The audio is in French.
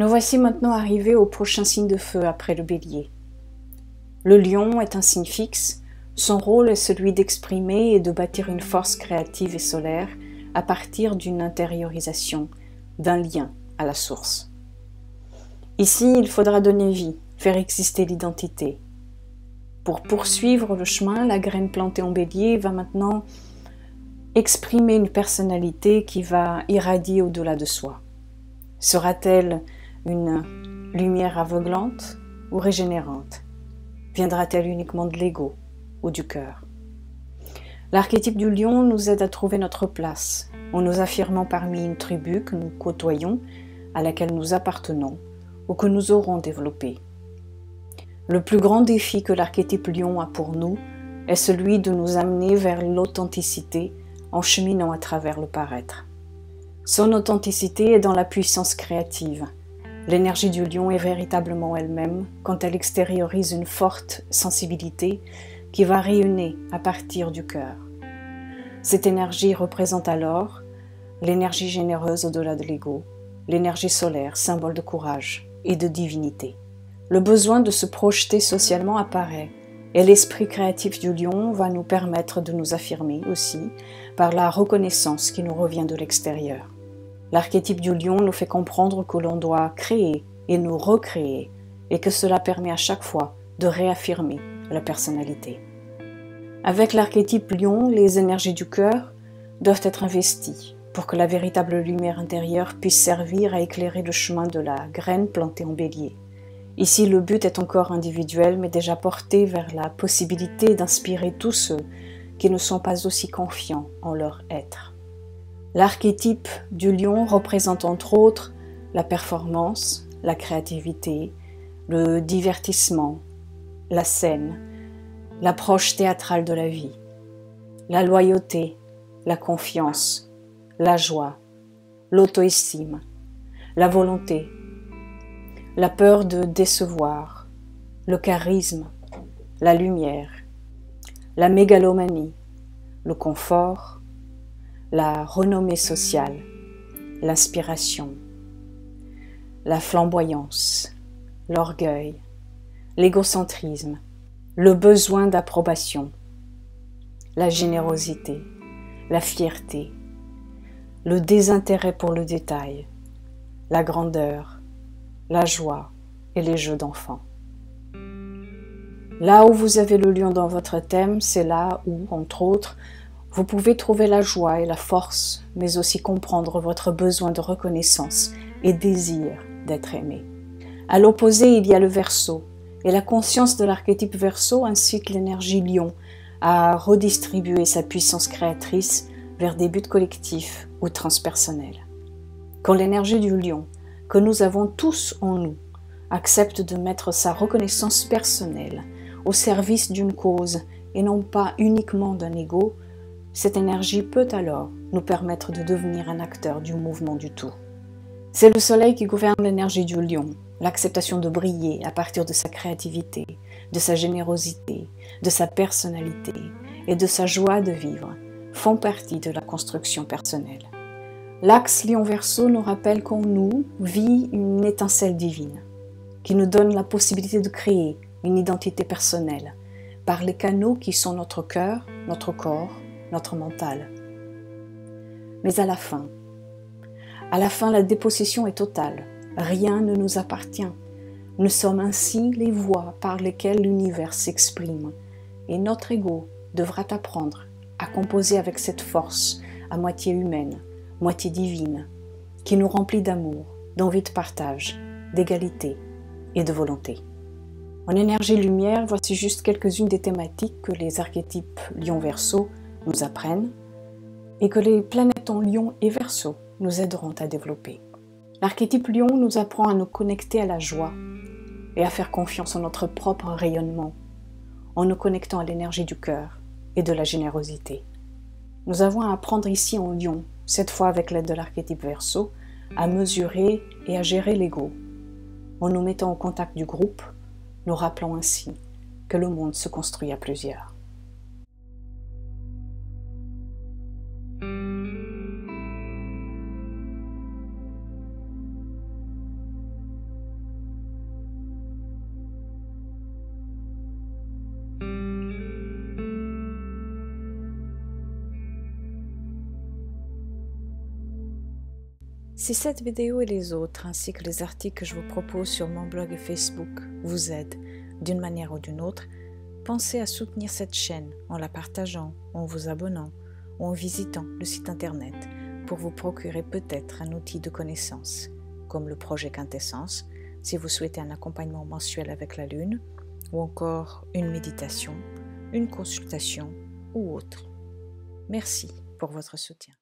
Nous voici maintenant arrivés au prochain signe de feu après le bélier. Le lion est un signe fixe, son rôle est celui d'exprimer et de bâtir une force créative et solaire à partir d'une intériorisation, d'un lien à la source. Ici, il faudra donner vie, faire exister l'identité. Pour poursuivre le chemin, la graine plantée en bélier va maintenant exprimer une personnalité qui va irradier au-delà de soi. Sera-t-elle une lumière aveuglante ou régénérante? Viendra-t-elle uniquement de l'ego ou du cœur? L'archétype du lion nous aide à trouver notre place, en nous affirmant parmi une tribu que nous côtoyons, à laquelle nous appartenons ou que nous aurons développée. Le plus grand défi que l'archétype lion a pour nous est celui de nous amener vers l'authenticité en cheminant à travers le paraître. Son authenticité est dans la puissance créative. L'énergie du lion est véritablement elle-même quand elle extériorise une forte sensibilité qui va rayonner à partir du cœur. Cette énergie représente alors l'énergie généreuse au-delà de l'ego, l'énergie solaire, symbole de courage et de divinité. Le besoin de se projeter socialement apparaît et l'esprit créatif du lion va nous permettre de nous affirmer aussi par la reconnaissance qui nous revient de l'extérieur. L'archétype du lion nous fait comprendre que l'on doit créer et nous recréer et que cela permet à chaque fois de réaffirmer la personnalité. Avec l'archétype lion, les énergies du cœur doivent être investies pour que la véritable lumière intérieure puisse servir à éclairer le chemin de la graine plantée en bélier. Ici, le but est encore individuel, mais déjà porté vers la possibilité d'inspirer tous ceux qui ne sont pas aussi confiants en leur être. L'archétype du lion représente entre autres la performance, la créativité, le divertissement, la scène, l'approche théâtrale de la vie, la loyauté, la confiance, la joie, l'auto-estime, la volonté, la peur de décevoir, le charisme, la lumière, la mégalomanie, le confort, la renommée sociale, l'inspiration, la flamboyance, l'orgueil, l'égocentrisme, le besoin d'approbation, la générosité, la fierté, le désintérêt pour le détail, la grandeur, la joie et les jeux d'enfants. Là où vous avez le lion dans votre thème, c'est là où, entre autres, vous pouvez trouver la joie et la force, mais aussi comprendre votre besoin de reconnaissance et désir d'être aimé. À l'opposé, il y a le Verseau, et la conscience de l'archétype Verseau incite l'énergie lion à redistribuer sa puissance créatrice vers des buts collectifs ou transpersonnels. Quand l'énergie du lion, que nous avons tous en nous, accepte de mettre sa reconnaissance personnelle au service d'une cause et non pas uniquement d'un ego, cette énergie peut alors nous permettre de devenir un acteur du mouvement du tout. C'est le soleil qui gouverne l'énergie du lion, l'acceptation de briller à partir de sa créativité, de sa générosité, de sa personnalité et de sa joie de vivre font partie de la construction personnelle. L'axe Lion-Verseau nous rappelle qu'en nous vit une étincelle divine qui nous donne la possibilité de créer une identité personnelle par les canaux qui sont notre cœur, notre corps, notre mental. Mais à la fin, la dépossession est totale. Rien ne nous appartient. Nous sommes ainsi les voies par lesquelles l'univers s'exprime. Et notre ego devra apprendre à composer avec cette force à moitié humaine, moitié divine, qui nous remplit d'amour, d'envie de partage, d'égalité et de volonté. En énergie lumière, voici juste quelques-unes des thématiques que les archétypes Lion-Verseau nous apprennent et que les planètes en Lion et Verseau nous aideront à développer. L'archétype Lion nous apprend à nous connecter à la joie et à faire confiance en notre propre rayonnement, en nous connectant à l'énergie du cœur et de la générosité. Nous avons à apprendre ici en Lion, cette fois avec l'aide de l'archétype Verseau, à mesurer et à gérer l'ego, en nous mettant au contact du groupe, nous rappelant ainsi que le monde se construit à plusieurs. Si cette vidéo et les autres, ainsi que les articles que je vous propose sur mon blog et Facebook, vous aident d'une manière ou d'une autre, pensez à soutenir cette chaîne en la partageant, en vous abonnant ou en visitant le site internet pour vous procurer peut-être un outil de connaissance, comme le projet Quintessence, si vous souhaitez un accompagnement mensuel avec la Lune, ou encore une méditation, une consultation ou autre. Merci pour votre soutien.